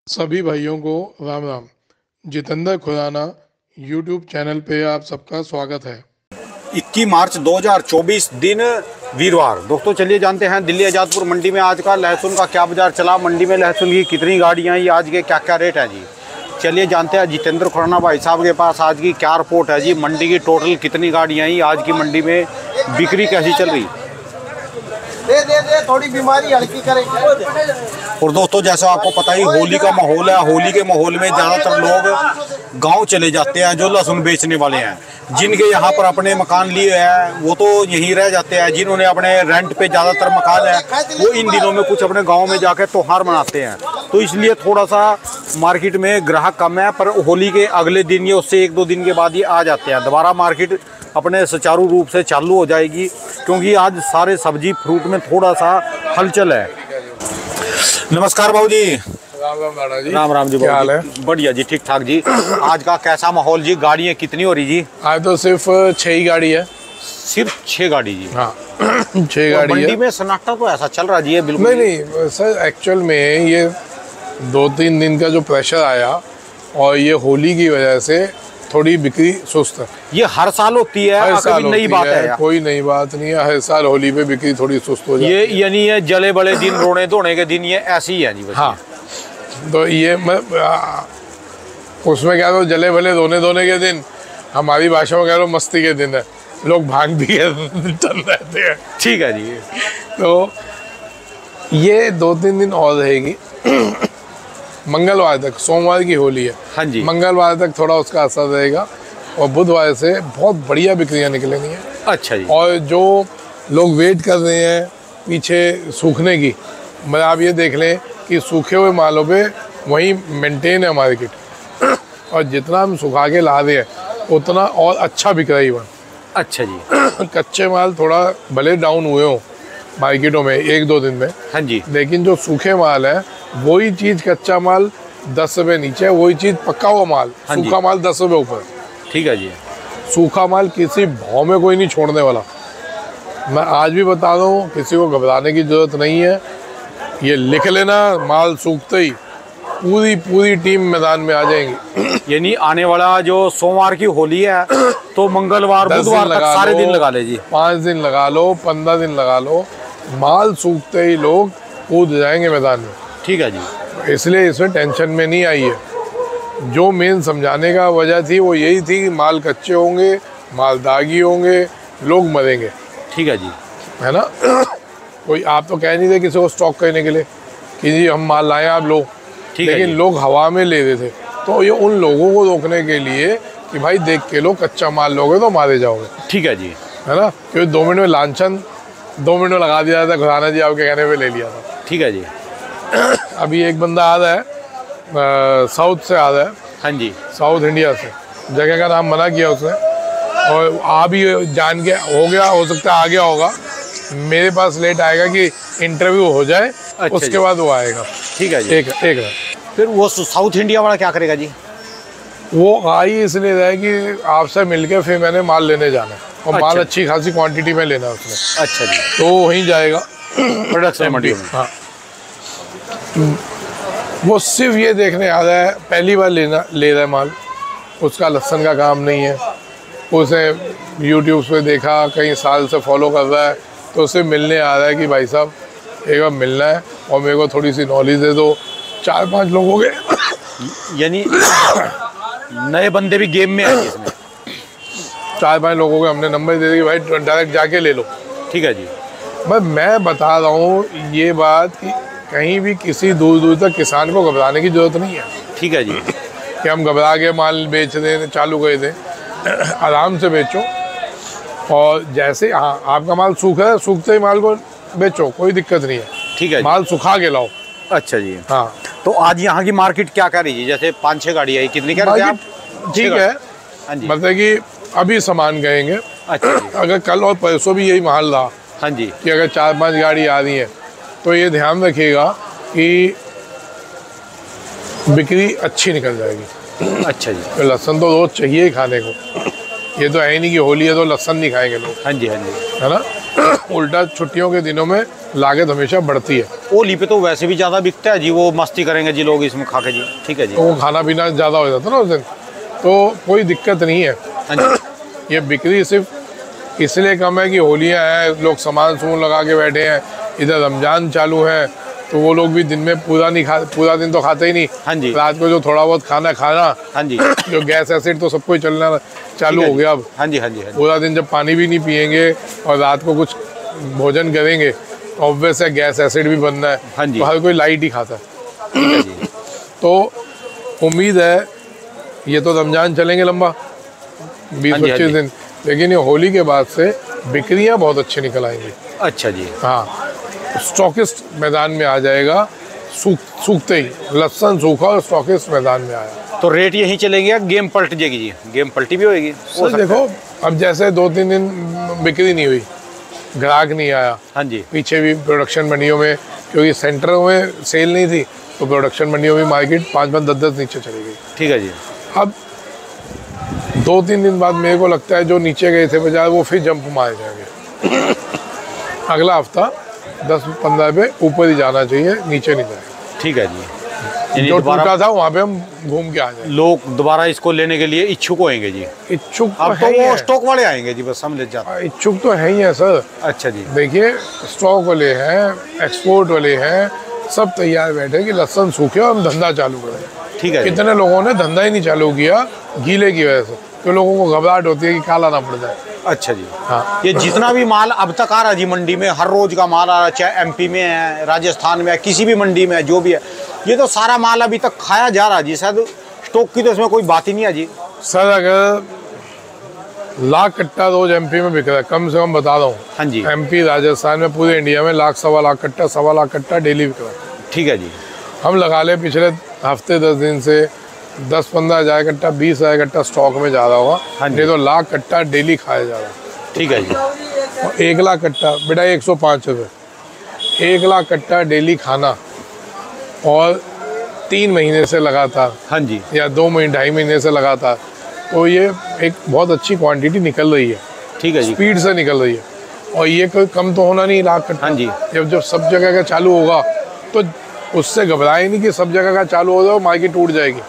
सभी भाइयों को राम राम। जितेंद्र खुराना यूट्यूब चैनल पे आप सबका स्वागत है। 21 मार्च 2024 दिन वीरवार। दोस्तों चलिए जानते हैं दिल्ली आज़ादपुर मंडी में आज का लहसुन का क्या बाजार चला, मंडी में लहसुन की कितनी गाड़ियां आई, आज के क्या क्या रेट है जी। चलिए जानते हैं जितेंद्र खुराना भाई साहब के पास आज की क्या रिपोर्ट है जी। मंडी की टोटल कितनी गाड़ियाँ आई, आज की मंडी में बिक्री कैसी चल रही। दे थोड़ी बीमारी हल्की करेंगे। और दोस्तों जैसा आपको पता ही होली का माहौल है, होली के माहौल में ज़्यादातर लोग गांव चले जाते हैं जो लहसुन बेचने वाले हैं। जिनके यहाँ पर अपने मकान लिए हैं वो तो यहीं रह जाते हैं, जिन्होंने अपने रेंट पे ज़्यादातर मकान है वो इन दिनों में कुछ अपने गांव में जाकर त्योहार मनाते हैं, तो इसलिए थोड़ा सा मार्केट में ग्राहक कम है। पर होली के अगले दिन या उससे 1-2 दिन के बाद ये आ जाते हैं। दोबारा मार्केट अपने सुचारू रूप से चालू हो जाएगी, क्योंकि आज सारे सब्जी फ्रूट में थोड़ा सा हलचल है। नमस्कार बाबू जी। राम राम दादा जी। राम राम जी। क्या हाल है? बढ़िया जी, ठीक ठाक जी। आज का कैसा माहौल जी, गाड़ियाँ कितनी हो रही जी? आज तो सिर्फ 6 ही गाड़ी है। सिर्फ 6 गाड़ी जी? हाँ 6 गाड़ी मंडी है। में सन्नाटा तो ऐसा चल रहा जी, ये बिल्कुल नहीं सर, एक्चुअल में ये 2-3 दिन का जो प्रेशर आया और ये होली की वजह से थोड़ी बिक्री सुस्त है। ये हर साल होती है, हर साल नई बात है? कोई नई बात नहीं है, हर साल होली पे बिक्री थोड़ी सुस्त हो जाती है। ये यानी ये जले बड़े दिन, रोने धोने के दिन, ये ऐसी ही है जी बस। हाँ तो ये मैं उसमें कह रहा हूँ जले भले रोने धोने के दिन, हमारी भाषा में कह रहा हूँ मस्ती के दिन है, लोग भांग भी चल रहते हैं। ठीक है जी। तो ये 2-3 दिन और रहेगी। मंगलवार तक, सोमवार की होली है। हाँ जी। मंगलवार तक थोड़ा उसका असर रहेगा और बुधवार से बहुत बढ़िया बिक्रियां निकलेंगी हैं। अच्छा जी। और जो लोग वेट कर रहे हैं पीछे सूखने की, मतलब आप ये देख लें कि सूखे हुए मालों पे वहीं मेंटेन है मार्केट और जितना हम सुखा के ला रहे हैं उतना और अच्छा बिक रहा है इवन। अच्छा जी। कच्चे माल थोड़ा भले डाउन हुए हो मार्केटों में 1-2 दिन में, हाँ जी, लेकिन जो सूखे माल है वही चीज़ कच्चा माल 10 रुपये नीचे, वही चीज़ पक्का हुआ माल, हाँ सूखा माल 10 रुपये ऊपर। ठीक है जी। सूखा माल किसी भाव में कोई नहीं छोड़ने वाला। मैं आज भी बता रहा हूँ, किसी को घबराने की ज़रूरत नहीं है। ये लिख लेना, माल सूखते ही पूरी टीम मैदान में आ जाएंगी। यानी आने वाला जो सोमवार की होली है तो मंगलवार बुधवार तक सारे दिन लगा ले जी। 5 दिन लगा लो, 15 दिन लगा लो, माल सूखते ही लोग कूद जाएंगे मैदान में। ठीक है जी। इसलिए इसमें टेंशन में नहीं आई है। जो मेन समझाने का वजह थी वो यही थी कि माल कच्चे होंगे, माल दागी होंगे, लोग मरेंगे। ठीक है जी। है ना। कोई आप तो कह नहीं थे किसी को स्टॉक करने के लिए कि जी हम माल लाए आप लो, लेकिन लोग हवा में ले रहे थे। तो ये उन लोगों को रोकने के लिए कि भाई देख के लो, कच्चा माल लोगे तो मारे जाओगे। ठीक है जी। है ना, क्योंकि 2 मिनट में लांछन 2 मिनट में लगा दिया था, खुराना जी आपके कहने पे ले लिया था। ठीक है जी। अभी एक बंदा आ रहा है साउथ से आ रहा है। हाँ जी। साउथ इंडिया से, जगह का नाम मना किया उसने और आ भी जान के हो गया, हो सकता है आ गया होगा। मेरे पास लेट आएगा कि इंटरव्यू हो जाए, अच्छा उसके बाद वो आएगा। ठीक है जी। एक फिर वो साउथ इंडिया वाला क्या करेगा जी? वो आई इसलिए रहा कि आपसे मिलके फिर मैंने माल लेने जाना है और माल अच्छी खासी क्वांटिटी में लेना है उसने। अच्छा जी। तो वहीं जाएगा प्रोडक्शन मंडी में। हाँ, वो सिर्फ ये देखने आ रहा है, पहली बार ले रहा है माल, उसका लहसुन का काम नहीं है। उसे यूट्यूब पे देखा, कई साल से फॉलो कर रहा है, तो उसे मिलने आ रहा है कि भाई साहब एक बार मिलना है और मेरे को थोड़ी सी नॉलेज दे दो। 4-5 लोग हो गए, यानी नए बंदे भी गेम में आए इसमें। 4-5 लोगों को हमने नंबर दे दिया कि भाई डायरेक्ट जाके ले लो। ठीक है जी। बस मैं बता रहा हूँ ये बात कि कहीं भी किसी दूर तक किसान को घबराने की जरूरत नहीं है। ठीक है जी। कि हम घबरा के माल बेच दें, चालू कर दें। आराम से बेचो और जैसे हाँ आपका माल सूखा है, सूखते ही माल को बेचो, कोई दिक्कत नहीं है। ठीक है। माल सुखा के लाओ। अच्छा जी। हाँ, तो आज यहाँ की मार्केट क्या कर रही है? जैसे 5-6 गाड़ी आई, कितनी कह रहे थे आप? ठीक है। हाँ जी। मतलब कि अभी सामान गएंगे। अच्छा जी। अगर कल और परसों भी यही माल रहा, हाँ जी, कि अगर 4-5 गाड़ी आ रही है तो ये ध्यान रखिएगा कि बिक्री अच्छी निकल जाएगी। अच्छा जी। तो लहसुन तो रोज चाहिए ही खाने को। ये तो है नहीं कि होली है तो लहसुन नहीं खाएंगे लोग। हाँ जी। हाँ जी। है ना। उल्टा छुट्टियों के दिनों में लागत हमेशा बढ़ती है। होली पे तो वैसे भी ज़्यादा बिकता है जी, वो मस्ती करेंगे जी लोग इसमें खा के जी। ठीक है जी। तो वो खाना पीना ज़्यादा हो जाता है ना उस दिन, तो कोई दिक्कत नहीं है। हाँ जी। ये बिक्री सिर्फ इसलिए कम है कि होलियाँ हैं, लोग सामान सुमन लगा के बैठे हैं, इधर रमजान चालू है, तो वो लोग भी दिन में पूरा दिन तो खाते ही नहीं। हाँ जी। रात को जो थोड़ा बहुत खाना। हाँ जी। जो गैस एसिड तो सबको ही चलना चालू हो गया अब। हाँ जी। हाँ जी। पूरा दिन जब पानी भी नहीं पियेंगे और रात को कुछ भोजन करेंगे, ऑब्वियस है गैस एसिड भी बनना है। हाँ जी। तो हर कोई लाइट ही खाता है। ठीक है जी। तो उम्मीद है ये तो रमजान चलेंगे लंबा 20-25 दिन, लेकिन ये होली के बाद से बिक्रियां बहुत अच्छी निकल आएंगी। अच्छा जी। हाँ, स्टॉकिस्ट मैदान में आ जाएगा। सूखते ही लहसुन सूखा और स्टॉकिस्ट मैदान में आया तो रेट यही चलेंगे या गेम पलट जाएगी जी? गेम पलटी भी होएगी सर? देखो अब जैसे 2-3 दिन बिक्री नहीं हुई, ग्राहक नहीं आया। हाँ जी। पीछे भी प्रोडक्शन मंडियों में, क्योंकि सेंटरों में सेल नहीं थी, तो प्रोडक्शन मंडियों में मार्केट 5-5, 10-10 नीचे चली गई। ठीक है जी। अब 2-3 दिन बाद मेरे को लगता है जो नीचे गए थे बाजार वो फिर जंप मारे जाएंगे। अगला हफ्ता 10-15 पे ऊपर ही जाना चाहिए, नीचे नहीं जाएगा। ठीक है जी। जो टूटा था वहाँ पे हम घूम के आ जाएंगे। लोग दोबारा इसको लेने के लिए इच्छुक होंगे जी? इच्छुक अब तो वो स्टॉक वाले आएंगे जी, बस समझ जाते। इच्छुक तो है ही है सर। अच्छा जी। देखिए स्टॉक वाले हैं, एक्सपोर्ट वाले हैं, सब तैयार बैठे कि लहसुन सूखे और हम धंधा चालू करें। ठीक है। कितने लोगों ने धंधा ही नहीं चालू किया गीले की वजह से, तो लोगों को घबराहट होती है कि काला ना पड़ जाए। अच्छा जी। हाँ, ये जितना भी माल अब तक आ रहा है जी मंडी में, हर रोज का माल आ रहा है, चाहे एमपी में है, राजस्थान में है, किसी भी मंडी में है, जो भी है, ये तो सारा माल अभी तक खाया जा रहा है जी। शायद स्टॉक की तो इसमें कोई बात ही नहीं है जी। सर अगर लाख कट्टा रोज एमपी में बिक रहा है, कम से कम बता रहा हूँ। हाँ जी। एमपी राजस्थान में पूरे इंडिया में लाख, 1.25 लाख कट्टा, 1.25 लाख कट्टा डेली बिक रहा है। ठीक है जी। हम लगा ले पिछले हफ्ते 10 दिन से 10-15 हज़ार कट्टा, 20 हज़ार कट्टा स्टॉक में जा रहा होगा। हाँ जी। नहीं तो लाख कट्टा डेली खाया जा रहा है। ठीक है जी। और 1 लाख कट्टा बेटा 105 रुपये, 1 लाख कट्टा डेली खाना, और 3 महीने से लगातार, हाँ जी। या 2 महीने 2.5 महीने से लगातार, तो ये एक बहुत अच्छी क्वांटिटी निकल रही है। ठीक है जी। स्पीड से निकल रही है, और ये कोई कम तो होना नहीं लाख कट्टा। हाँ जी। जब सब जगह का चालू होगा तो उससे घबराए नहीं कि सब जगह का चालू हो जाए मार्केट टूट जाएगी।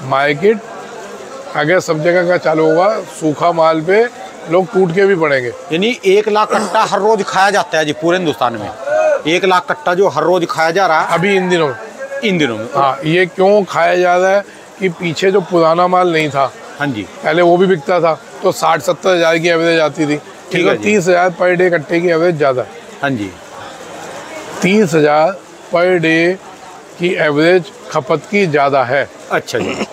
मार्केट अगर सब जगह का चालू होगा, सूखा माल पे लोग टूट के भी पड़ेंगे। यानी 1 लाख कट्टा हर रोज खाया जाता है जी पूरे हिंदुस्तान में? 1 लाख कट्टा जो हर रोज खाया जा रहा है अभी इन दिनों में। हाँ, ये क्यों खाया जा रहा है कि पीछे जो पुराना माल नहीं था, हाँ जी, पहले वो भी बिकता था, तो 60-70 हज़ार की एवरेज आती थी। ठीक है, 30 हज़ार पर डे कट्टे की एवरेज ज़्यादा है। हाँ जी। 30 हज़ार पर डे की एवरेज खपत की ज़्यादा है। अच्छा जी।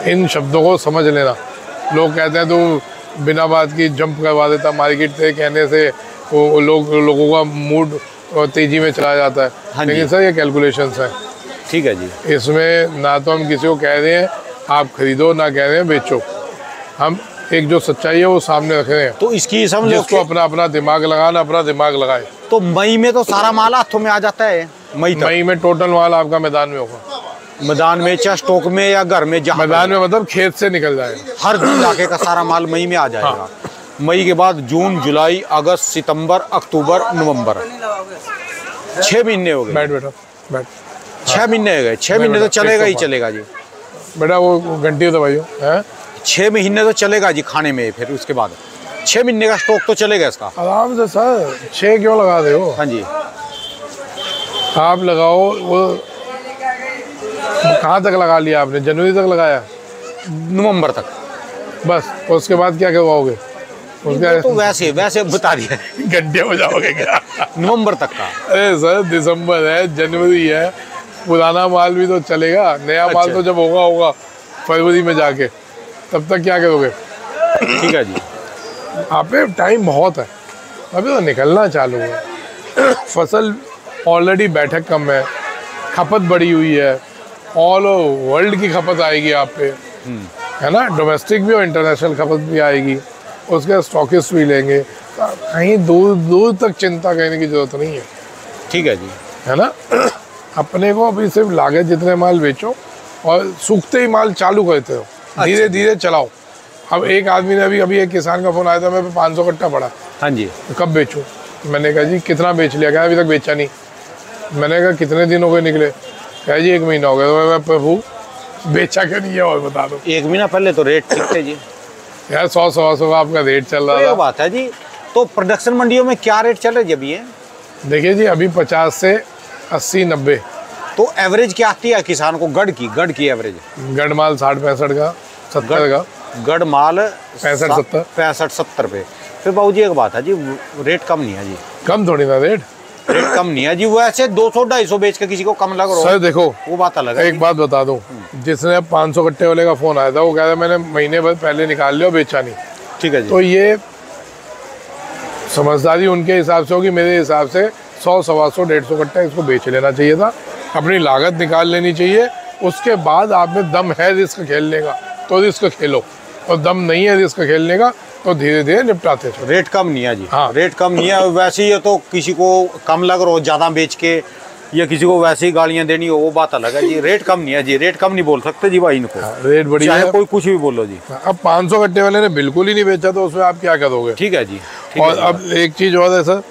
इन शब्दों को समझ लेना। लोग कहते हैं तो बिना बात की जंप करवा देता मार्केट से, कहने से वो लोगों का मूड तेज़ी में चला जाता है। हाँ लेकिन सर ये कैलकुलेशंस हैं। ठीक है जी। इसमें ना तो हम किसी को कह रहे हैं आप खरीदो, ना कह रहे हैं बेचो। हम एक जो सच्चाई है वो सामने रख रहे हैं। तो इसकी समझ लो जिसको अपना दिमाग लगाना, अपना दिमाग लगाए। तो मई में तो सारा माल हाथों में आ जाता है? मई में टोटल माल आपका मैदान में होगा। मैदान में, चाहे स्टॉक में या घर में, जहाँ मैदान में मतलब खेत से निकल जाएगा। हर इलाके का सारा माल मई में आ जाएगा। हाँ। मई के बाद जून, जुलाई, अगस्त, सितंबर, अक्टूबर, नवंबर, 6 महीने हो गए। बैठ बेटा बैठ। 6 महीने हो गए। 6 महीने तो चलेगा ही चलेगा जी। बेटा वो घंटी दबाइयो है। 6 महीने तो चलेगा जी खाने में। फिर उसके बाद 6 महीने का स्टॉक तो चलेगा इसका आराम से। सर 6 क्यों लगा रहे हो? हाँ जी। आप लगाओ। वो कहाँ तक लगा लिया आपने? जनवरी तक लगाया? नवंबर तक बस। उसके बाद क्या करवाओगे? उसका तो वैसे बता दिया। गड्ढे हो जाओगे क्या? नवंबर तक का। अरे सर दिसंबर है, जनवरी है, पुराना माल भी तो चलेगा। नया माल तो जब होगा फरवरी में जाके, तब तक क्या करोगे? ठीक है जी। आप पे टाइम बहुत है, अभी तो निकलना चालू है। फसल ऑलरेडी बैठक कम है, खपत बढ़ी हुई है, ऑल वर्ल्ड की खपत आएगी आप पे, है ना। डोमेस्टिक भी और इंटरनेशनल खपत भी आएगी। उसके स्टॉकिस्ट भी लेंगे। कहीं दूर दूर तक चिंता करने की जरूरत नहीं है। ठीक है जी, है ना। अपने को अभी सिर्फ लागत जितने माल बेचो और सूखते ही माल चालू करते हो, धीरे धीरे चलाओ। अब एक आदमी ने अभी एक किसान का फोन आया था, मैं 500 कट्टा पड़ा। हाँ जी। तो कब बेचूं? मैंने कहा जी कितना बेच लिया? क्या अभी तक बेचा नहीं। मैंने कहा कितने दिन हो गए निकले? कहा जी 1 महीना हो गया। तो मैं प्रभु बेचा क्या नहीं है और बता दो। 1 महीना पहले तो रेट ठीक थे जी यार, 100-125 का आपका रेट चल रहा तो था। बात है जी। तो प्रोडक्शन मंडियों में क्या रेट चल रहा है जी अभी? देखिए जी, अभी 50 से 80-90। तो एवरेज क्या आती है किसान को? गढ़ की एवरेज? गढ़ माल 60-65 का, 70 का। गढ़ माल 65-70। 65-70 पे। फिर बाबू जी एक बात है जी, रेट कम नहीं है जी। कम थोड़ी ना रेट कम नहीं है जी। वैसे 200-250 बेच के किसी को कम लग रहा सर। देखो वो बात अलग है। एक बात बता दूं, जिसने 500 कट्टे वाले का फोन आया था वो कह रहा मैंने महीने भर पहले निकाल लिया, बेचा नहीं। ठीक है जी। तो ये समझदारी उनके हिसाब से होगी। मेरे हिसाब से 100-125 कट्टा इसको बेच लेना चाहिए था, अपनी लागत निकाल लेनी चाहिए। उसके बाद आप में दम है रिस्क खेलने का तो रिस्क खेलो, और दम नहीं है रिस्क खेलने का तो धीरे धीरे निपटाते चलो। रेट कम नहीं है जी। हाँ। रेट कम नहीं है। वैसे ही तो किसी को कम लग रहा हो ज़्यादा बेच के, या किसी को वैसे ही गालियाँ देनी हो, वो बात अलग है जी। रेट कम नहीं है जी। रेट कम नहीं बोल सकते जी भाई इनको। रेट बढ़िया है, कोई कुछ भी बोलो जी। अब 500 कट्टे वाले ने बिल्कुल ही नहीं बेचा तो उसमें आप क्या करोगे? ठीक है जी। और अब एक चीज़ और है सर,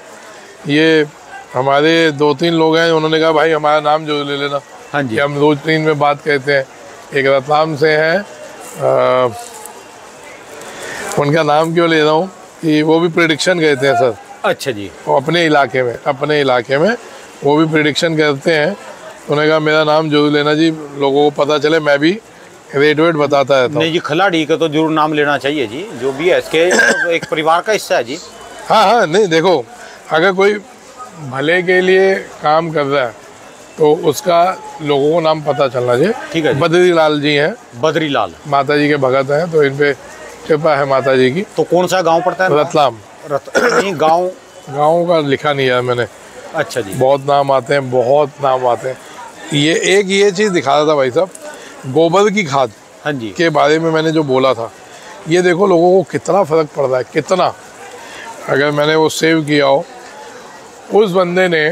ये हमारे 2-3 लोग हैं, उन्होंने कहा भाई हमारा नाम जो ले लेना। हाँ जी। हम रोज 3 में बात कहते हैं। एक रतलाम से हैं, उनका नाम क्यों ले रहा हूँ कि वो भी प्रेडिक्शन कहते हैं सर। अच्छा जी। वो अपने इलाके में वो भी प्रेडिक्शन करते हैं। उन्होंने कहा मेरा नाम जरूर लेना जी, लोगों को पता चले, मैं भी रेट वेट बताता रहता हूँ। नहीं जी, खिलाड़ी का तो जरूर नाम लेना चाहिए जी, जो भी है इसके एक परिवार का हिस्सा है जी। हाँ, नहीं देखो, अगर कोई भले के लिए काम कर रहा है तो उसका लोगों को नाम पता चलना चाहिए। ठीक है जी। बद्री लाल जी हैं, बद्री लाल माता जी के भगत हैं, तो इन पे कृपा है माता जी की। तो कौन सा गांव पड़ता है? रतलाम। नहीं, गांव का लिखा नहीं है मैंने। अच्छा जी। बहुत नाम आते हैं। ये चीज़ दिखा रहा था भाई साहब, गोबर की खाद हाँ जी के बारे में मैंने जो बोला था, ये देखो लोगों को कितना फ़र्क पड़ रहा है, कितना। अगर मैंने वो सेव किया हो, उस बंदे ने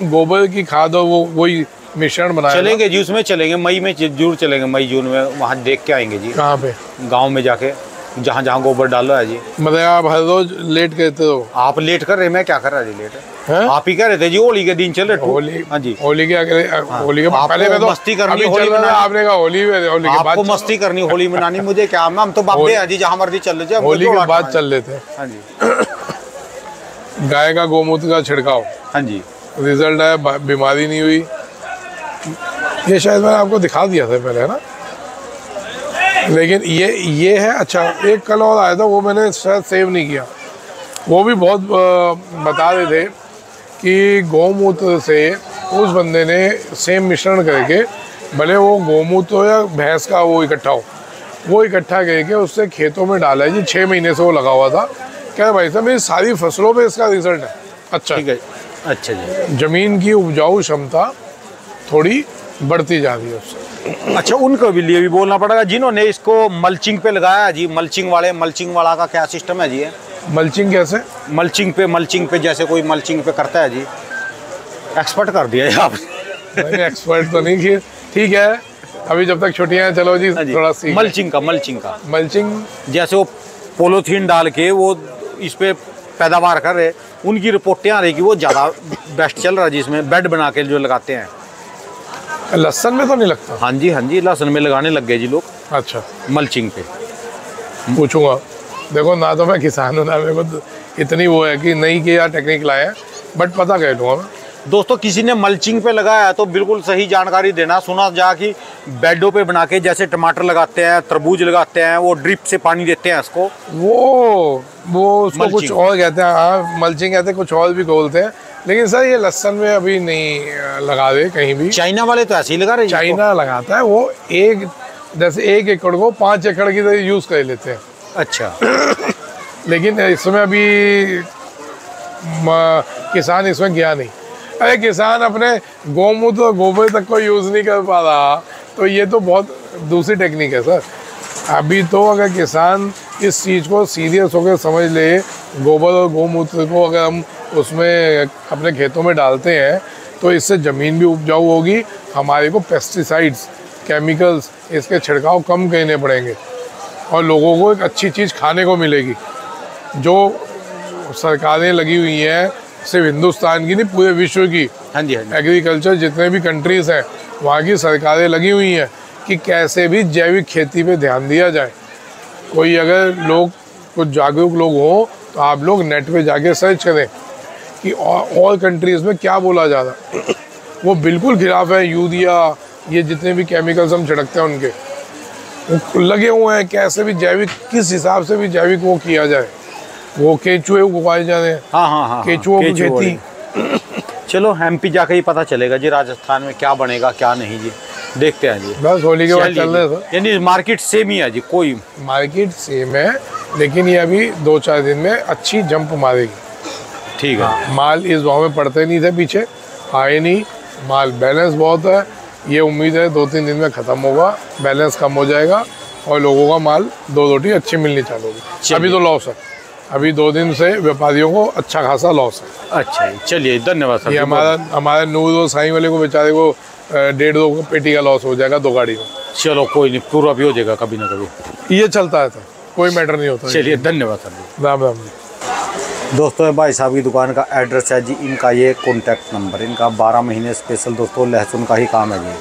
गोबर की खाद और वही मिश्रण बनाया। चलेंगे जी, उसमें चलेंगे, मई में जरूर चलेंगे, मई जून में वहाँ देख के आएंगे जी। कहाँ पे? गाँव में जाके, जहाँ जहाँ गोबर डालो है जी। मतलब आप हर रोज लेट कहते हो? आप लेट कर रहे, मैं क्या कर रहा जी लेट है? आप ही कह रहे थे जी, होली के दिन चल रहे। होली? हाँ जी, होली के होली के पहले में तो मस्ती करनी, होली चल रहा, आपने कहा होली के बाद मस्ती करनी, होली मनानी। मुझे क्या, हम तो बाबे हैं जी, जहाँ मर्जी चल लेते हैं। होली के बाद चल लेते हैं। हाँ जी। गाय का गोमूत्र का छिड़काव, हाँ जी, रिजल्ट आया, बीमारी नहीं हुई। ये शायद मैंने आपको दिखा दिया था पहले, है ना? लेकिन ये है। अच्छा, एक कल और आया था, वो मैंने शायद सेव नहीं किया। वो भी बहुत बता रहे थे कि गौमूत्र से उस बंदे ने सेम मिश्रण करके, भले वो गौमूत्र हो या भैंस का वो इकट्ठा करके उससे खेतों में डाला है जी। 6 महीने से वो लगा हुआ था। क्या भाई साहब, मेरी सारी फसलों पे इसका रिजल्ट है। अच्छा, ठीक है। अच्छा जी। जमीन की उपजाऊ क्षमता थोड़ी बढ़ती जा रही है उससे। अच्छा, उनको भी लिए भी बोलना पड़ेगा जिन्होंने इसको मल्चिंग पे लगाया जी। मल्चिंग वाला का क्या सिस्टम है जी? मल्चिंग कैसे? मल्चिंग पे जैसे कोई मल्चिंग पे करता है जी। एक्सपर्ट कर दिया है आप। नहीं, एक्सपर्ट तो नहीं किए। ठीक है, अभी जब तक छुट्टियां हैं, चलो जी थोड़ा सीख। मल्चिंग जैसे वो पोलोथीन डाल के वो इस पे पैदावार कर रहे, उनकी रिपोर्टें आ रही कि वो ज़्यादा बेस्ट चल रहा है, जिसमें बेड बना के जो लगाते हैं। लहसुन में तो नहीं लगता? हाँ जी, लहसुन में लगाने लग गए जी लोग। अच्छा, मल्चिंग पे पूछूंगा। देखो ना, तो मैं किसान हूँ ना, मेरे को इतनी वो है कि नहीं कि यार टेक्निक लाए हैं, बट पता कह लूँगा मैं। दोस्तों, किसी ने मल्चिंग पे लगाया है तो बिल्कुल सही जानकारी देना। सुना जा कि बेडों पे बना के, जैसे टमाटर लगाते हैं, तरबूज लगाते हैं, वो ड्रिप से पानी देते हैं इसको, वो उसको कुछ और कहते हैं। हाँ, मल्चिंग कहते हैं, कुछ और भी बोलते हैं। लेकिन सर ये लहसुन में अभी नहीं लगा दे कहीं भी। चाइना वाले तो ऐसे ही लगा रहे हैं। चाइना लगाता है, वो जैसे 1 एकड़ को 5 एकड़ की तरह यूज़ कर लेते हैं। अच्छा। लेकिन इसमें अभी किसान इसमें गया नहीं। अरे किसान अपने गौमूत्र गोबर तक को यूज़ नहीं कर पा रहा, तो ये तो बहुत दूसरी टेक्निक है सर। अभी तो अगर किसान इस चीज़ को सीरियस होकर समझ ले, गोबर और गौमूत्र को अगर हम उसमें अपने खेतों में डालते हैं तो इससे ज़मीन भी उपजाऊ होगी, हमारे को पेस्टिसाइड्स, केमिकल्स, इसके छिड़काव कम करने पड़ेंगे और लोगों को एक अच्छी चीज़ खाने को मिलेगी। जो सरकारें लगी हुई हैं, सिर्फ हिंदुस्तान की नहीं, पूरे विश्व की, हाँ जी, हाँ जी। एग्रीकल्चर जितने भी कंट्रीज हैं वहाँ की सरकारें लगी हुई हैं कि कैसे भी जैविक खेती पे ध्यान दिया जाए। कोई अगर लोग कुछ जागरूक लोग हों तो आप लोग नेट पे जाके सर्च करें कि और कंट्रीज़ में क्या बोला जा रहा है। वो बिल्कुल खिलाफ है यूरिया, ये जितने भी केमिकल्स हम छिड़कते हैं उनके, वो लगे हुए हैं कैसे भी जैविक, किस हिसाब से भी जैविक वो किया जाए। वो केचुए उगाए जा रहे हैं। हाँ, केचुओं की खेती। चलो MP जाके ही पता चलेगा जी राजस्थान में क्या बनेगा क्या नहीं जी, देखते हैं जी। बस होली के बाद चल रहे थे। यानी मार्केट सेम ही है जी, कोई मार्केट सेम है, लेकिन ये अभी 2-4 दिन में अच्छी जंप मारेगी। ठीक है। माल इस भाव में पड़ते नहीं थे पीछे, आए नहीं, माल बैलेंस बहुत है। ये उम्मीद है 2-3 दिन में ख़त्म होगा, बैलेंस कम हो जाएगा और लोगों का माल 2 रोटी अच्छी मिलनी चालू होगी। अभी तो लॉस है, अभी 2 दिन से व्यापारियों को अच्छा खासा लॉस है। अच्छा जी, चलिए धन्यवाद सर। ये हमारे नूर और साईं वाले को बेचारे को 1.5-2 पेटी का लॉस हो जाएगा 2 गाड़ी में। चलो कोई नहीं, पूरा भी हो जाएगा कभी ना कभी, ये चलता है तो कोई मैटर नहीं होता। चलिए धन्यवाद सर। राम राम। दोस्तों भाई साहब की दुकान का एड्रेस है जी, इनका ये कॉन्टैक्ट नंबर, इनका 12 महीने स्पेशल दोस्तों लहसुन का ही काम है जी।